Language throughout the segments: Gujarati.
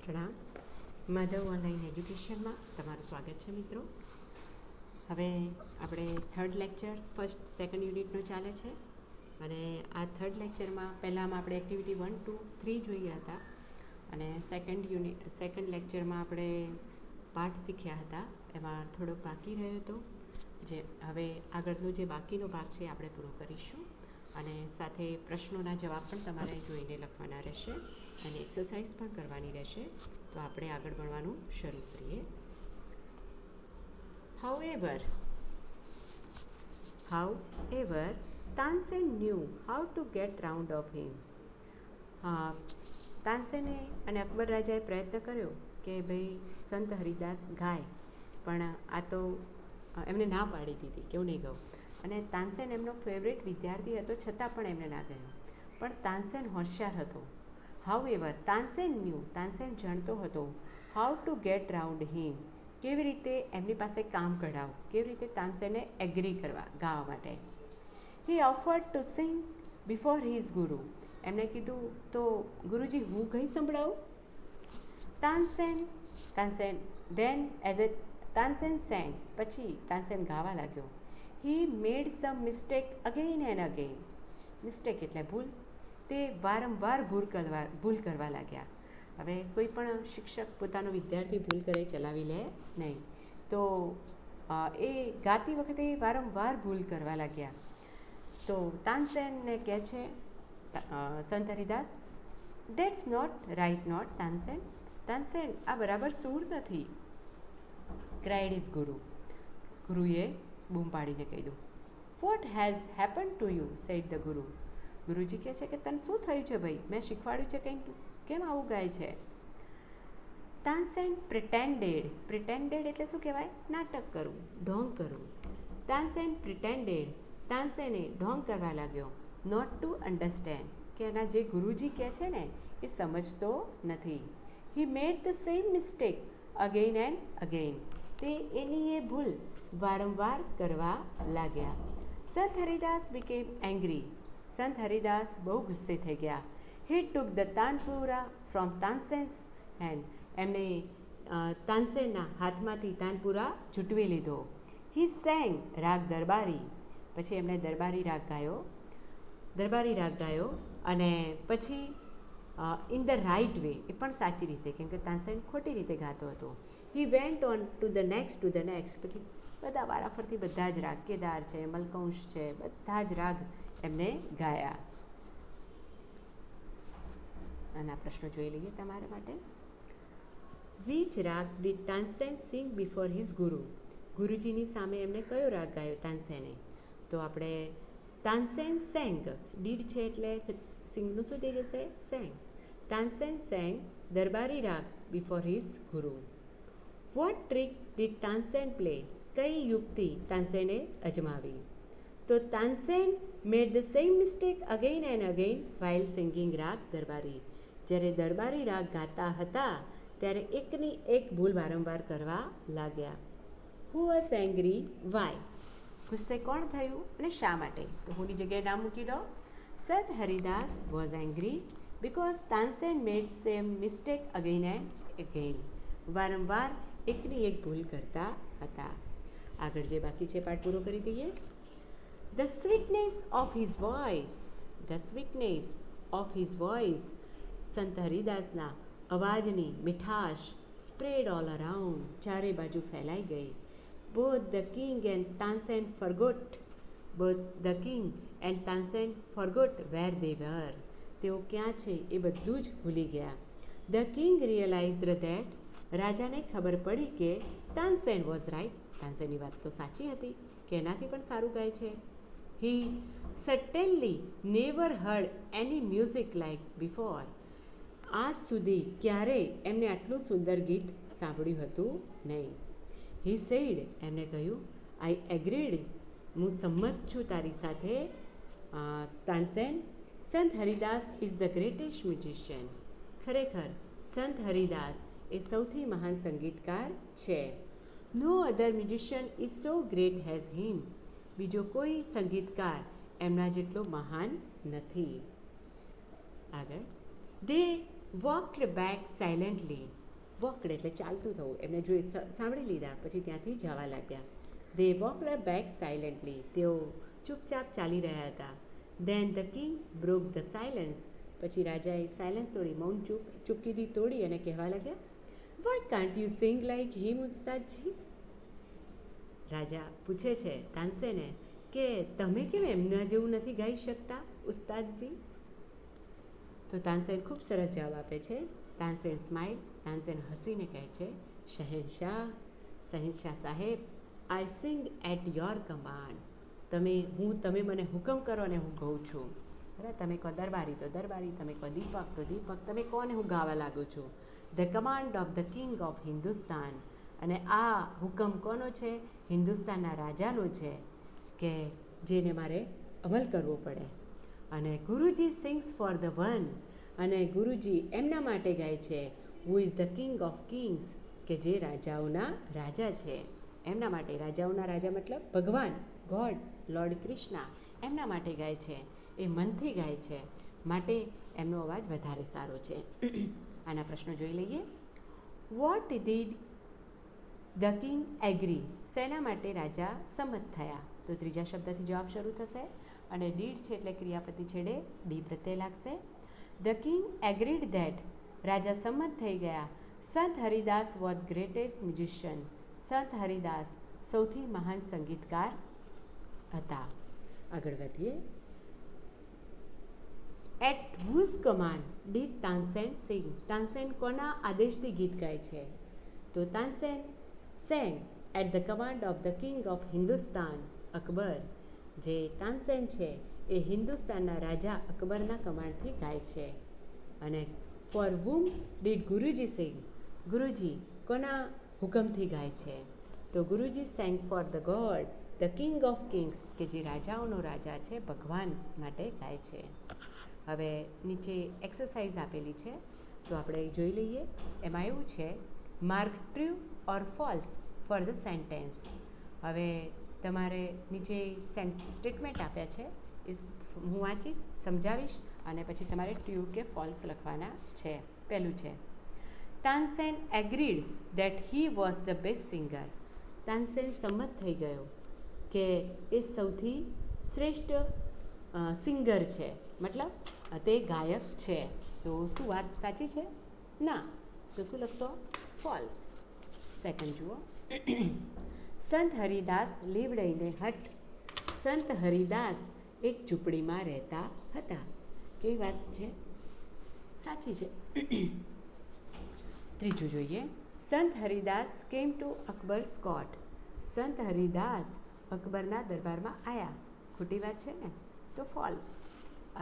પ્રણામ. માધવ ઓનલાઈન એજ્યુકેશનમાં તમારું સ્વાગત છે મિત્રો. હવે આપણે થર્ડ લેક્ચર સેકન્ડ યુનિટનો ચાલે છે અને આ થર્ડ લેક્ચરમાં પહેલાંમાં આપણે એક્ટિવિટી 1, 2, 3 જોયા હતા અને સેકન્ડ લેક્ચરમાં આપણે પાઠ શીખ્યા હતા. એમાં થોડોક બાકી રહ્યો હતો, જે હવે આગળનો જે બાકીનો ભાગ છે આપણે પૂરો કરીશું અને સાથે પ્રશ્નોના જવાબ પણ તમારે જોઈને લખવાના રહેશે અને એક્સરસાઇઝ પણ કરવાની રહેશે. તો આપણે આગળ ભણવાનું શરૂ કરીએ. However, Tansen knew how to get round of him. તાનસેને અને અકબર રાજાએ પ્રયત્ન કર્યો કે ભાઈ સંત હરિદાસ ગાય, પણ આ તો એમને ના પાડી દીધી કે હું નહીં ગાઉં. અને તાનસેન એમનો ફેવરેટ વિદ્યાર્થી હતો, છતાં પણ એમને ના ગયો. પણ તાનસેન હોશિયાર હતો. હાઉએવર તાનસેન જાણતો હતો હાઉ ટુ ગેટ રાઉન્ડ હિમ, કેવી રીતે એમની પાસે કામ કઢાવવું, કેવી રીતે તાનસેને એગ્રી કરવા ગાવા માટે. He offered to sing before his guru, એમણે કીધું તો ગુરુજી હું કંઈ સંભળાવું. તાનસેન સેંગ, પછી તાનસેન ગાવા લાગ્યો. He made some mistake again and again, mistake એટલે ભૂલ. તે વારંવાર ભૂલ કરવા લાગ્યા. હવે કોઈ પણ શિક્ષક પોતાનો વિદ્યાર્થી ભૂલ કરે ચલાવી લે નહીં, તો એ ગાતી વખતે વારંવાર ભૂલ કરવા લાગ્યા. તો તાનસેનને કહે છે Sant Haridas, that's not right not Tansen, આ બરાબર સૂર નથી. ક્રાઇડ ઇઝ ગુરુએ બૂમ પાડીને કહ્યું. What has happen to you sad the ગુરુ, ગુરુજી કહે છે કે તને શું થયું છે ભાઈ, મેં શીખવાડ્યું છે કંઈક, કેમ આવું ગાય છે. તાનસેન પ્રિટેન્ડેડ એટલે શું કહેવાય, નાટક કરવું, ઢોંગ કરવું. તાનસેને ઢોંગ કરવા લાગ્યો. નોટ ટુ અન્ડરસ્ટેન્ડ, કે એના જે ગુરુજી કહે છે ને એ સમજતો નથી. He made the same mistake again and again, તે એની એ ભૂલ વારંવાર કરવા લાગ્યા. સંત હરિદાસ બીકેમ એંગ્રી, સંત હરિદાસ બહુ ગુસ્સે થઈ ગયા. He took the tanpura from Tansen's hand, એમણે તાનસેનના હાથમાંથી તાનપુરા ઝૂંટવી લીધો. હી સેંગ રાગ દરબારી, પછી એમણે દરબારી રાગ ગાયો અને પછી ઇન ધ રાઇટ વે, એ પણ સાચી રીતે, કેમ કે તાનસેન ખોટી રીતે ગાતો હતો. He went on to the next, પછી બધા વારાફરતી બધા જ રાગ, કેદાર છે, મલકંશ છે, બધા જ રાગ એમને ગાયા. આના પ્રશ્નો જોઈ લઈએ તમારા માટે. Which raga did Tansen sing before his guru, ગુરુજીની સામે એમણે કયો રાગ ગાયો તાનસેને. તો આપણે તાનસેન સેંગ, ડીડ છે એટલે સિંગનું શું થઈ જશે, sang. Tansen sang Darbari raga before his guru. What trick did Tansen play, કઈ યુક્તિ તાનસેને અજમાવી. તો Tansen made the same mistake again and again while singing raga Darbari, જ્યારે દરબારી રાગ ગાતા હતા ત્યારે એકની એક ભૂલ વારંવાર કરવા લાગ્યા. હુ વોઝ એંગ્રી, વાય, ગુસ્સે કોણ થયું અને શા માટે. તો હુની જગ્યાએ નામ મૂકી દો. Sant Haridas was angry because Tansen made same mistake again and again, વારંવાર એકની એક ભૂલ કરતા હતા. આગળ જે બાકી છે પાઠ પૂરો કરી દઈએ. The sweetness of his voice, સંત હરિદાસના અવાજની મીઠાશ સ્પ્રેડ ઓલ અરાઉન્ડ, ચારે બાજુ ફેલાઈ ગઈ. Both the king and Tansen forgot where they were, તેઓ ક્યાં છે એ બધું જ ભૂલી ગયા. The king realized that, રાજાને ખબર પડી કે તાનસેન વોઝ રાઇટ, તાનસેનની વાત તો સાચી હતી કે એનાથી પણ સારું ગાય છે. He certainly never heard any music like before, આજ સુધી ક્યારેય એમને આટલું સુંદર ગીત સાંભળ્યું હતું નહીં. He said, એમણે કહ્યું, I agreed, હું સંમત છું તારી સાથે Tansen. Sant Haridas is the greatest musician, ખરેખર સંત હરિદાસ એ સૌથી મહાન સંગીતકાર છે. No other musician is so great as him, બીજો કોઈ સંગીતકાર એમના જેટલો મહાન નથી. આગળ. They walked back silently, walked એટલે ચાલતું થવું. એમને જોઈ સાંભળી લીધા પછી ત્યાંથી જવા લાગ્યા. They walked back silently. તેઓ ચૂપચાપ ચાલી રહ્યા હતા. Then the king broke the silence. પછી રાજાએ સાયલેન્સ તોડી, મૌન ચૂપકીદી તોડી અને કહેવા લાગ્યા, why can't you sing like him ઉસ્તાદજી? રાજા પૂછે છે તાનસેને કે તમે કેમ એમના જેવું નથી ગાઈ શકતા ઉસ્તાદજી? તો તાનસેન ખૂબ સરસ જવાબ આપે છે. તાનસેન સ્માઇલ. તાનસેન હસીને કહે છે, શહેનશાહ સાહેબ, આઈ સિંગ એટ યોર કમાન્ડ. તમે મને હુકમ કરો અને હું ગાઉં છું. બરાબર? તમે કહો દરબારી તો દરબારી, તમે કહો દીપક તો દીપક, તમે કહો ને હું ગાવા લાગું છું. The command of the king of Hindustan. અને આ હુકમ કોનો છે? હિન્દુસ્તાનના રાજાનો છે કે જેને મારે અમલ કરવો પડે. અને ગુરુજી સિંગ્સ ફોર ધ વન. અને ગુરુજી એમના માટે ગાય છે હુ is the king of kings, કે જે રાજાઓના રાજા છે. એમના માટે, રાજાઓના રાજા મતલબ ભગવાન, ગોડ, લોર્ડ કૃષ્ણ, એમના માટે ગાય છે. એ મનથી ગાય છે, માટે એમનો અવાજ વધારે સારો છે. આના પ્રશ્નો જોઈ લઈએ. What did the king agree? શેના માટે રાજા સંમત થયા? તો ત્રીજા શબ્દથી જવાબ શરૂ થશે અને ડીડ છે એટલે ક્રિયાપતિ છેડે ડી પ્રત્યય લાગશે. The king agreed that. રાજા સંમત થઈ ગયા. સંત હરિદાસ વોઝ ગ્રેટેસ્ટ મ્યુઝિશિયન. સંત હરિદાસ સૌથી મહાન સંગીતકાર હતા. આગળ વધીએ. At whose command did Tansen sing? Tansen કોના આદેશથી ગીત ગાય છે? તો Tansen sang at the command of the king of Hindustan Akbar. જે તાનસેન છે એ હિન્દુસ્તાનના રાજા અકબરના કમાન્ડથી ગાય છે. અને for whom did Guruji sing? Guruji કોના હુકમથી ગાય છે? તો Guruji sang for the God, the king of kings, કે જે રાજાઓનો રાજા છે, ભગવાન માટે ગાય છે. હવે નીચે એક્સરસાઇઝ આપેલી છે તો આપણે જોઈ લઈએ. એમાં એવું છે, mark true or false for the sentence. હવે તમારે નીચે સ્ટેટમેન્ટ આપ્યા છે એ હું વાંચીશ, સમજાવીશ અને પછી તમારે ટ્રુ કે ફોલ્સ લખવાના છે. પહેલું છે, Tansen agreed that he was the best singer. Tansen સંમત થઈ ગયો કે એ સૌથી શ્રેષ્ઠ સિંગર છે, મતલબ તે ગાયક છે. તો શું વાત સાચી છે? ના. તો શું લખશો? ફોલ્સ. સેકન્ડ જુઓ. સંત હરિદાસ લીવડ ઇન એ હટ. સંત હરિદાસ એક ઝૂંપડીમાં રહેતા હતા. કેવી વાત છે? સાચી છે. ત્રીજું જોઈએ. સંત હરિદાસ કેમ ટુ અકબર્સ કોર્ટ. સંત હરિદાસ અકબરના દરબારમાં આવ્યા. ખોટી વાત છે ને? તો ફોલ્સ.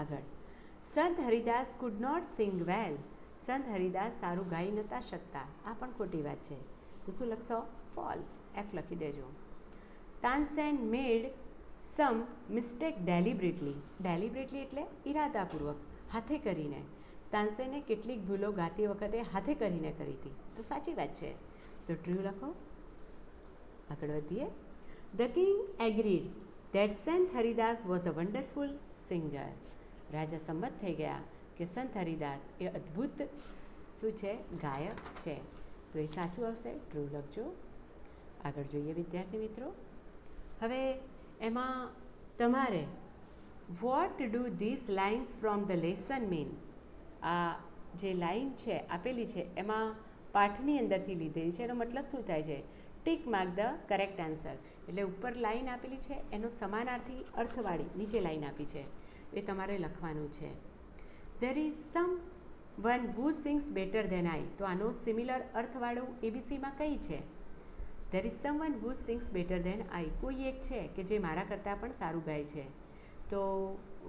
આગળ. સંત હરિદાસ કુડ નોટ સિંગ વેલ. સંત હરિદાસ સારું ગાઈ નહોતા શકતા. આ પણ ખોટી વાત છે. તો શું લખશો? ફોલ્સ. એફ લખી દેજો. તાનસેન મેડ સમ મિસ્ટેક ડેલિબરેટલી. ડેલિબરેટલી એટલે ઈરાદાપૂર્વક, હાથે કરીને. તાનસેને કેટલીક ભૂલો ગાતી વખતે હાથે કરીને કરી હતી. તો સાચી વાત છે. તો ટ્રુ લખો. આગળ વધીએ. The king agreed that Sant Haridas was a wonderful singer. રાજા સંમત થઈ ગયા કે સંત હરિદાસ એ અદ્ભુત શું છે? ગાયક છે. તો એ સાચું આવશે. ટ્રુ લખજો. આગળ જોઈએ વિદ્યાર્થી મિત્રો. હવે એમાં તમારે what do this lines from the lesson mean? આ જે લાઇન છે આપેલી છે એમાં પાઠની અંદરથી લીધેલી છે. એનો મતલબ શું થાય છે? Tick mark the correct answer. એટલે ઉપર લાઇન આપેલી છે એનો સમાનાર્થી અર્થવાળી નીચે લાઇન આપી છે એ તમારે લખવાનું છે. There is someone who sings better than I. તો આનો સિમિલર અર્થવાળું એબીસીમાં કઈ છે? There is someone who sings better than I. કોઈ એક છે કે જે મારા કરતાં પણ સારું ગાય છે. તો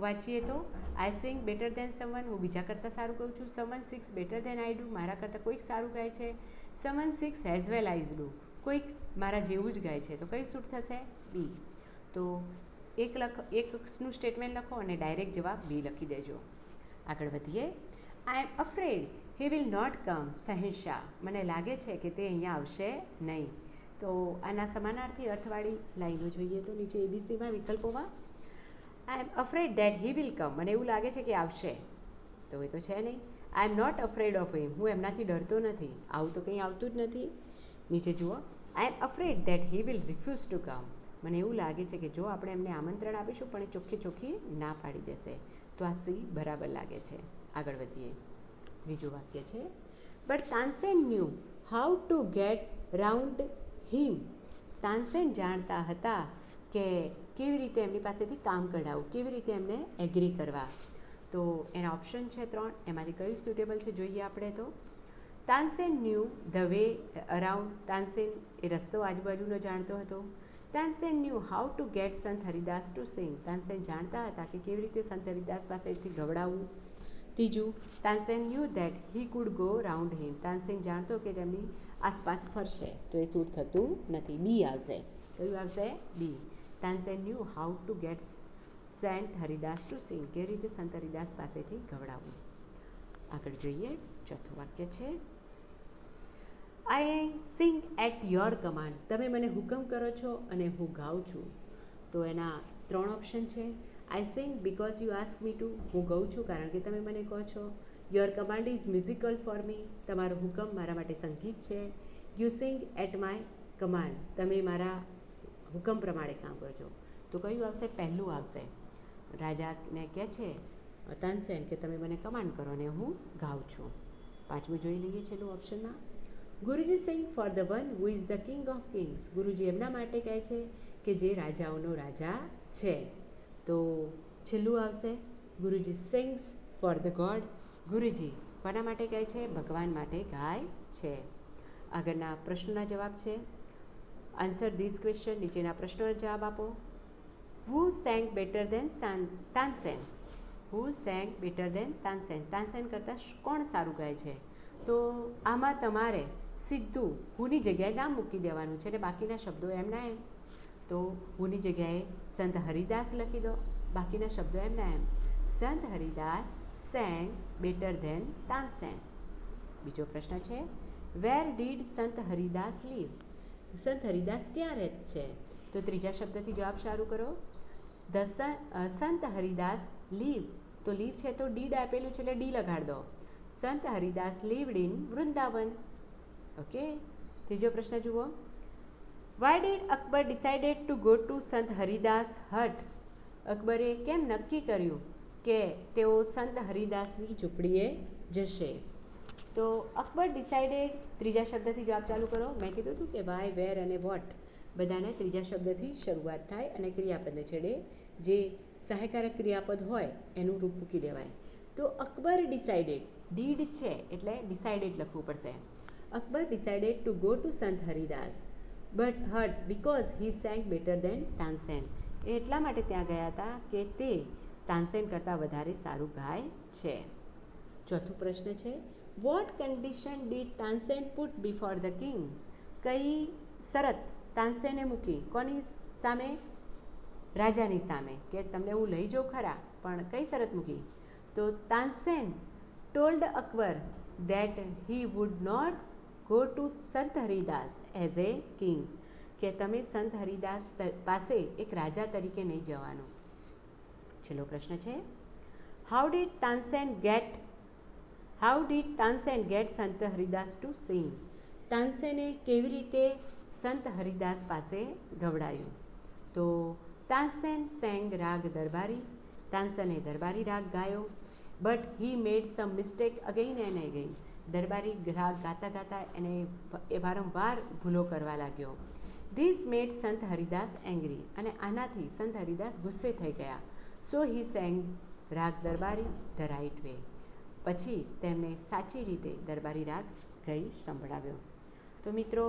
વાંચીએ તો I sing better than someone. હું બીજા કરતાં સારું કહું છું. Someone sings better than I do. મારા કરતાં કોઈક સારું ગાય છે. Someone sings as well eyes do. કોઈક મારા જેવું જ ગાય છે. તો કઈ સૂટ થશે? બી. તો એકનું સ્ટેટમેન્ટ લખો અને ડાયરેક્ટ જવાબ બી લખી દેજો. આગળ વધીએ. I am afraid he will not come. શહેનશાહ, મને લાગે છે કે તે અહીંયા આવશે નહીં. તો આના સમાનાર્થી અર્થવાળી લાઈનો જોઈએ તો નીચે એબીસીમાં વિકલ્પોમાં I am afraid that he will come. મને એવું લાગે છે કે આવશે. તો એ તો છે નહીં. I am not afraid of him, હું એમનાથી ડરતો નથી. આવું તો કંઈ આવતું જ નથી. નીચે જુઓ, I am afraid that he will refuse to come. મને એવું લાગે છે કે જો આપણે એમને આમંત્રણ આપીશું પણ એ ચોખ્ખે ચોખ્ખી ના પાડી દેશે. તો આ સી બરાબર લાગે છે. આગળ વધીએ. ત્રીજું વાક્ય છે, but Tansen knew how to get round him. Tansen જાણતા હતા કે કેવી રીતે એમની પાસેથી કામ કઢાવવું, કેવી રીતે એમને એગ્રી કરવા. તો એના ઓપ્શન છે 3, એમાંથી કયું સુટેબલ છે જોઈએ આપણે. તો Tansen knew the way around. Tansen એ રસ્તો આજુબાજુનો જાણતો હતો. Tansen knew how to get Sant Haridas to સિંગ. તાનસેન જાણતા હતા કે કેવી રીતે સંત હરિદાસ પાસેથી ગવડાવવું. ત્રીજું, Tansen knew that he could go round him. Tansen જાણતો કે તેમની આસપાસ ફરશે. તો એ સૂટ થતું નથી. બી આવશે. કયું આવશે? B. Tansen knew how to get saint Haridas to sing. કેવી રીતે સંત હરિદાસ પાસેથી ગવડાવવું. આગળ જોઈએ. ચોથું વાક્ય છે, I Singh at your command. તમે મને હુકમ કરો છો અને હું ગાઉં છું. તો એના 3 ઓપ્શન છે. I sing because you ask me to. હું ગાઉં છું કારણ કે તમે મને કહો છો. Your command is musical for me. તમારો હુકમ મારા માટે સંગીત છે. You sing at my command. તમે મારા હુકમ પ્રમાણે કામ કરજો. તો કયું આવશે? પહેલું આવશે. રાજાને કહે છે તાનસેન કે તમે મને કમાન્ડ કરો ને હું ગાઉં છું. પાંચમું જોઈ લઈએ છેલ્લું ઓપ્શનમાં. Guruji sing for the one who is the king of kings. Guruji એમના માટે કહે છે કે જે રાજાઓનો રાજા છે. તો છેલ્લું આવશે. ગુરુજી સિંગ્સ ફોર ધ ગોડ. ગુરુજી કોના માટે કહે છે? ભગવાન માટે ગાય છે. આગળના પ્રશ્નોના જવાબ છે. Answer this question. નીચેના પ્રશ્નોના જવાબ આપો. Who sang better than Tansen. Who sang better than Tansen. Tansen કરતાં કોણ સારું ગાય છે? તો આમાં તમારે સીધું હુની જગ્યાએ નામ મૂકી દેવાનું છે અને બાકીના શબ્દો એમના એમ. તો હુની જગ્યાએ સંત હરિદાસ લખી દો, બાકીના શબ્દો એમના એમ. Sant Haridas sang better than Tansen. બીજો પ્રશ્ન છે, વેર ડીડ સંત હરિદાસ લીવ. સંત હરિદાસ ક્યાં રહે છે? તો ત્રીજા શબ્દથી જવાબ શરૂ કરો. સંત હરિદાસ લીવ. તો લીવ છે તો ડીડ આપેલું છે એટલે ડી લગાડ દો. Sant Haridas lived in Vrindavan. Okay. ત્રીજો પ્રશ્ન જુઓ. Why did Akbar decided to go to Sant Haridas હટ. અકબરે કેમ નક્કી કર્યું કે તેઓ સંત હરિદાસની ઝૂંપડીએ જશે? તો અકબર ડિસાઇડેડ, ત્રીજા શબ્દથી જવાબ ચાલુ કરો. મેં કીધું હતું કે વાય, વેર અને વોટ બધાને ત્રીજા શબ્દથી શરૂઆત થાય અને ક્રિયાપદને છેડે જે સહાયકારક ક્રિયાપદ હોય એનું રૂપ મૂકી દેવાય. તો અકબર ડિસાઇડેડ, ડીડ છે એટલે ડિસાઇડેડ લખવું પડશે. Akbar decided to go to Sant Haridas but hut because he sang better than Tansen. એ એટલા માટે ત્યાં ગયા હતા કે તે તાનસેન કરતાં વધારે સારું ગાય છે. ચોથું પ્રશ્ન છે, what condition did Tansen put before the king. કઈ શરત તાનસેને મૂકી? કોની સામે? રાજાની સામે. કે તમને હું લઈ જાઉં ખરા, પણ કઈ શરત મૂકી? તો Tansen told Akbar that he would not go to Sant Haridas as a king. કે તમે સંત હરિદાસ પાસે એક રાજા તરીકે નહીં જવાનું. છેલ્લો પ્રશ્ન છે, how did Tansen gate Sant Haridas to સિંગ. તાનસેને કેવી રીતે સંત હરિદાસ પાસે ગવડાયું? તો તાનસેન સેંગ રાગ દરબારી. તાનસેને દરબારી રાગ ગાયો. But he made some mistake again and again. Darbari raga ગાતા ગાતા એને વારંવાર ભૂલો કરવા લાગ્યો. ધીસ મેડ સંત હરિદાસ એંગ્રી. અને આનાથી સંત હરિદાસ ગુસ્સે થઈ ગયા. સો હી સેંગ રાગ દરબારી ધ રાઇટ વે. પછી તેમને સાચી રીતે દરબારી રાગ ગઈ સંભળાવ્યો. તો મિત્રો,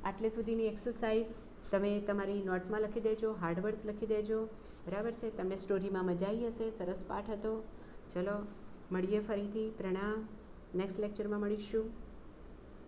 આટલે સુધીની એક્સરસાઇઝ તમે તમારી નોટમાં લખી દેજો, હાર્ડવર્ડ્સ લખી દેજો. બરાબર છે? તમને સ્ટોરીમાં મજા આવી હશે. સરસ પાઠ હતો. ચલો મળીએ ફરીથી. પ્રણામ. નેક્સ્ટ લેક્ચરમાં મળીશું.